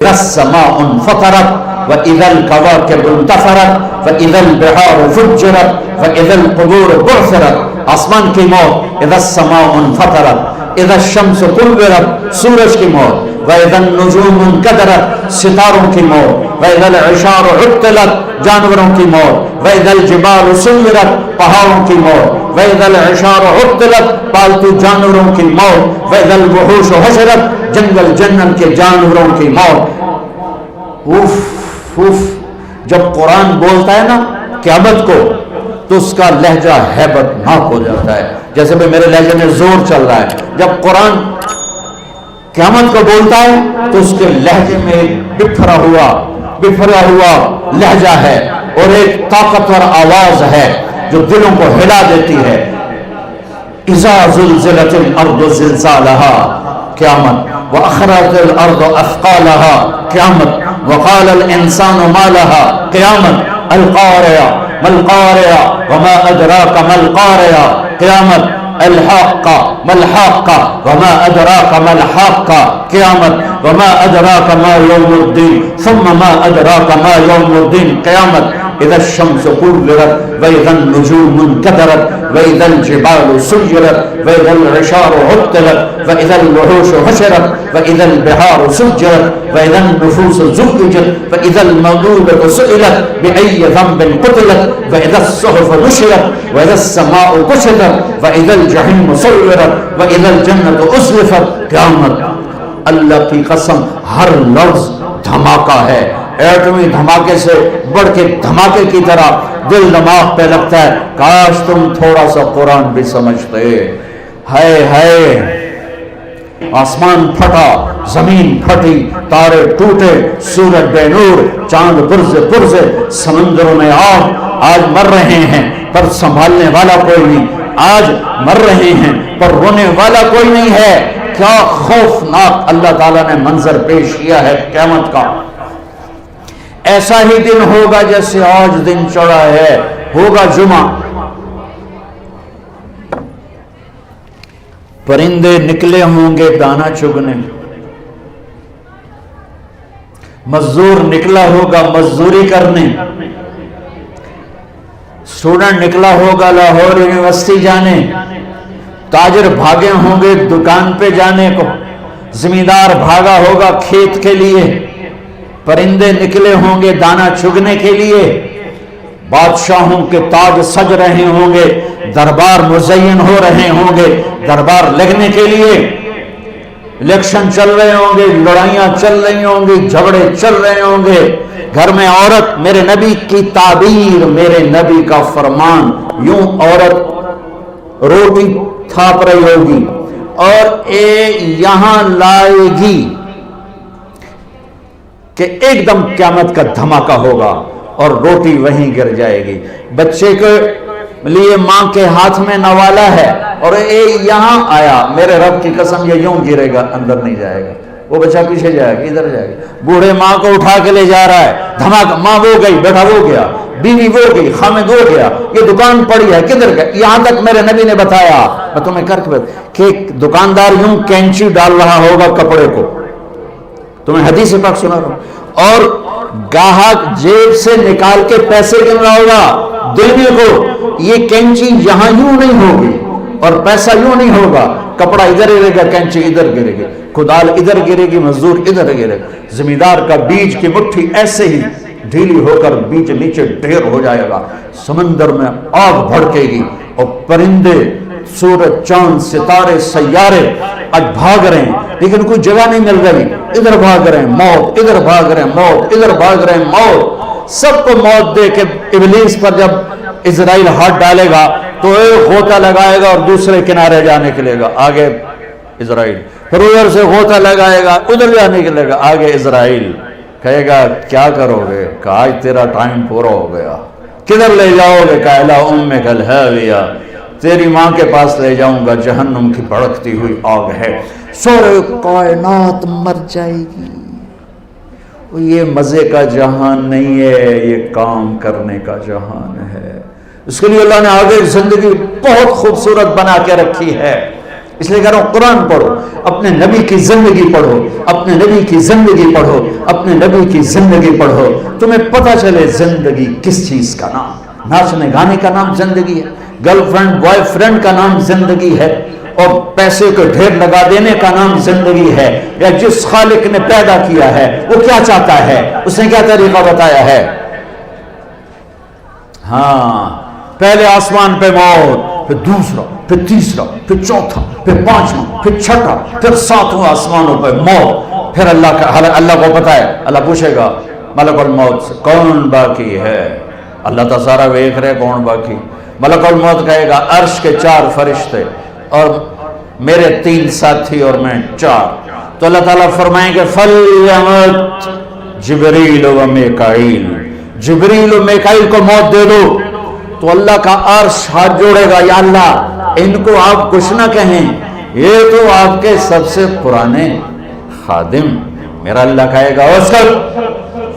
اذا السماء انفطرت واذا الكواكب انتثرت واذا البحار فجرت واذا القبور بعثرت. آسمان کی موت، اذا السماء انفطرت، اذا الشمس كورت سورج کی موت، واذا النجوم انكدرت ستاروں کی موت، واذا العشار عطلت جانوروں کی موت، واذا الجبال سيرت پہاڑوں کی موت، واذا العشار عطلت پالتو جانوروں کی موت، واذا الوحوش حشرت جنگل جنگل کے جانوروں کی موت. اوف اوف. جب قرآن بولتا ہے نا قیامت کو تو اس کا لہجہ ہیبت ناک ہو جاتا ہے. جیسے بھی میرے لہجے میں زور چل رہا ہے، جب قرآن قیامت کو بولتا ہے تو اس کے لہجے میں ایک بکھرا ہوا لہجہ ہے اور ایک طاقتور آواز ہے جو دلوں کو ہلا دیتی ہے. اذا زلزلت الارض زلزالها قیامت، واخرجت الارض اثقالها قیامت، وقال الانسان ما لها قیامت، القارعة ما القارعة وما ادراك ما القارعة قیامت، الحاقة ما الحاقة وما ادراك ما الحاقة قیامت، وما ادراك ما يوم الدين ثم ما ادراك ما يوم الدين قیامت. اذا الشمس كورت واذا النجوم انكدرت واذا الجبال سيرت واذا العشار عطلت واذا الوحوش حشرت واذا البحار سجرت واذا النفوس زوجت واذا الموءودة سئلت بأي ذنب قتلت واذا الصحف نشرت واذا السماء كشطت واذا الجحيم سعرت واذا الجنة أزلفت قیامت. اللہ کی قسم ہر لفظ دھماکہ ہے. ایٹمی دھماکے سے بڑھ کے دھماکے کی طرح دل دماغ پہ لگتا ہے. کاش تم تھوڑا سا قرآن بھی سمجھتے. ہائے آسمان پھٹا، زمین پھٹی، تارے ٹوٹے، سورج بے نور، چاند پرزے، سمندروں میں آگ. آج مر رہے ہیں پر سنبھالنے والا کوئی نہیں. آج مر رہے ہیں پر رونے والا کوئی نہیں ہے. کیا خوفناک اللہ تعالیٰ نے منظر پیش کیا ہے قیامت کا. ایسا ہی دن ہوگا جیسے آج دن چڑھا ہے. ہوگا جمعہ، پرندے نکلے ہوں گے دانا چگنے، مزدور نکلا ہوگا مزدوری کرنے، اسٹوڈنٹ نکلا ہوگا لاہور یونیورسٹی جانے، تاجر بھاگے ہوں گے دکان پہ جانے کو، زمیندار بھاگا ہوگا کھیت کے لیے، پرندے نکلے ہوں گے دانا چگنے کے لیے، بادشاہوں کے تاج سج رہے ہوں گے، دربار مزین ہو رہے ہوں گے دربار لگنے کے لیے، الیکشن چل رہے ہوں گے، لڑائیاں چل رہی ہوں گی، جھگڑے چل رہے ہوں گے. گھر میں عورت، میرے نبی کی تعبیر، میرے نبی کا فرمان، یوں عورت روٹی تھاپ رہی ہوگی اور یہاں لائے گی کہ ایک دم قیامت کا دھماکہ ہوگا اور روٹی وہیں گر جائے گی. بچے کے لیے ماں کے ہاتھ میں نوالا ہے اور یہاں آیا، میرے رب کی قسم یہ یوں گرے گا، اندر نہیں جائے گا، وہ بچہ پیچھے جائے گا، ادھر جائے گا. بوڑھے ماں کو اٹھا کے لے جا رہا ہے، دھماکہ، ماں وہ گئی، بیٹا وہ گیا، بیوی وہ گئی، خامد وہ گیا، یہ دکان پڑی ہے کدھر گیا. یہاں تک میرے نبی نے بتایا، میں تمہیں کر کے کہ دکاندار یوں کینچی ڈال رہا ہوگا کپڑے کو، تمہیں حدیث پاک سنا رہا ہوں، اور گاہک جیب سے نکال کے پیسے گن رہا ہوگا دینے کو. یہ کینچی یہاں یوں نہیں ہوگی اور پیسہ یوں نہیں ہوگا، کپڑا ادھر گرے گا، کینچی ادھر گرے گی، کدال ادھر گرے گی، مزدور ادھر گرے گا. زمیندار کا بیج کی مٹھی ایسے ہی ڈھیلی ہو کر بیج نیچے ڈھیر ہو جائے گا، سمندر میں آگ بھڑکے گی اور پرندے، سورج، چاند، ستارے، سیارے آج بھاگ رہے ہیں لیکن کوئی جگہ نہیں مل رہی. ادھر بھاگ رہے ہیں موت، ادھر بھاگ رہے ہیں موت، ادھر بھاگ رہے ہیں موت. سب کو موت دے کے ابلیس پر جب اسرائیل ہاتھ ڈالے گا تو ایک غوطہ لگائے گا اور دوسرے کنارے جا نکلے گا، آگے اسرائیل، پھر ادھر سے غوطہ لگائے گا ادھر جا نکلے گا، آگے اسرائیل. کہے گا کیا کرو گے؟ کہ آج تیرا ٹائم پورا ہو گیا. کدھر لے جاؤ گے؟ کہ الی امک الہاویہ، تیری ماں کے پاس لے جاؤں گا، جہنم کی بھڑکتی ہوئی آگ ہے. سورے کائنات مر جائے گی. یہ مزے کا جہان نہیں ہے، یہ کام کرنے کا جہان ہے. اس کے لیے اللہ نے آگے زندگی بہت خوبصورت بنا کے رکھی ہے. اس لیے کہہ رہا ہوں قرآن پڑھو، اپنے نبی کی زندگی پڑھو، اپنے نبی کی زندگی پڑھو، اپنے نبی کی زندگی پڑھو، تمہیں پتہ چلے زندگی کس چیز کا نام۔ ناچنے گانے کا نام زندگی ہے، گرل فرینڈ بوائے فرینڈ کا نام زندگی ہے، اور پیسے کو ڈھیر لگا دینے کا نام زندگی ہے۔ یا جس خالق نے پیدا کیا ہے وہ کیا چاہتا ہے، اس نے کیا طریقہ بتایا ہے؟ ہاں، پہلے آسمان پہ موت، پھر دوسرا، پھر تیسرا، پھر چوتھا، پھر پانچواں، پھر چھٹا، پھر ساتواں آسمانوں پہ موت۔ پھر اللہ کو پتا ہے، اللہ پوچھے گا ملک الموت سے کون باقی ہے؟ اللہ تو سارا دیکھ رہے کون باقی۔ ملک الموت کہے گا عرش کے 4 فرشتے اور میرے 3 ساتھی اور میں 4۔ تو اللہ تعالیٰ فرمائیں گے فَلْيَمُتْ جبریل و میکائیل، جبریل و میکائیل کو موت دے دو۔ تو اللہ کا عرش ہاتھ جوڑے گا، یا اللہ ان کو آپ کچھ نہ کہیں، یہ تو آپ کے سب سے پرانے خادم۔ میرا اللہ کہے گا اسکت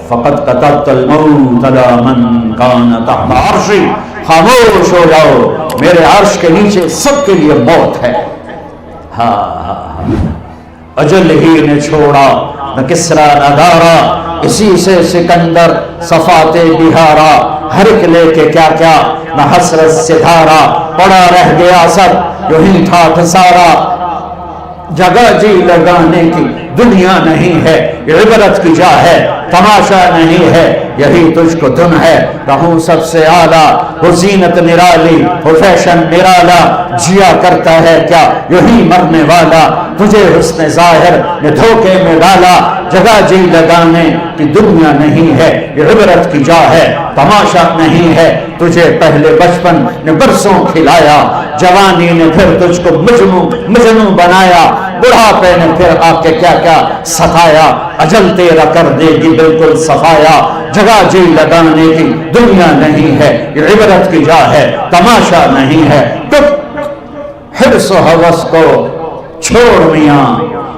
فقط قتلت الموت علی من کان تحت عرشی، خاموش ہو جاؤ، میرے عرش کے نیچے سب کے لیے موت ہے۔ اجل ہی نے چھوڑا نہ کسرا نہ دارا، اسی سے سکندر صفات بہارا، ہر ایک لے کے کیا کیا نہ حسرت سے دھارا، پڑا رہ گیا سب جو ہی تھا سارا، جگہ جی لگانے کی دنیا نہیں ہے، عبرت کی جا ہے تماشا نہیں ہے، یہی تجھ کو دن ہے رہوں سب سے اعلیٰ، وہ زینت نرالی وہ فیشن نرالا، جیا کرتا ہے کیا یہی مرنے والا، تجھے حسن ظاہر نے دھوکے میں ڈالا، جگہ جی لگانے کی دنیا نہیں ہے، یہ عبرت کی جا ہے تماشا نہیں ہے، تجھے پہلے بچپن نے برسوں کھلایا، جوانی نے پھر تجھ کو مجنوں بنایا، بڑھاپے نے پھر آ کے کیا کیا ستایا، اجل تیرا کر دے گی بالکل صفایا، جگہ جی لگانے کی دنیا نہیں ہے، یہ عبرت کی جا ہے تماشا نہیں ہے، ٹک حرص و ہوس کو چھوڑ میاں،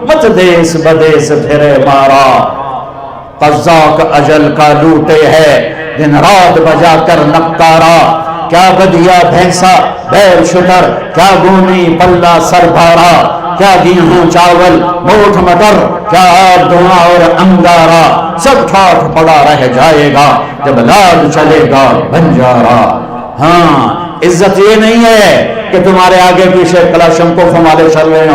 مت دیس بدیس پھرے مارا، قزاق اجل کا لوٹے ہے دن رات بجا کر نقطارا، کیا بدیا بھینسا بیل شتر، کیا گونی پلہ سر بھارا، کیا گیہوں چاول موٹھ مٹر، کیا آب دھواں اور انگارا، سب ٹھاٹھ پڑا رہ جائے گا جب لال چلے گا بنجارا۔ ہاں، عزت یہ نہیں ہے کہ تمہارے آگے پیچھے کلاشنکوف ہمارے چل رہے ہوں،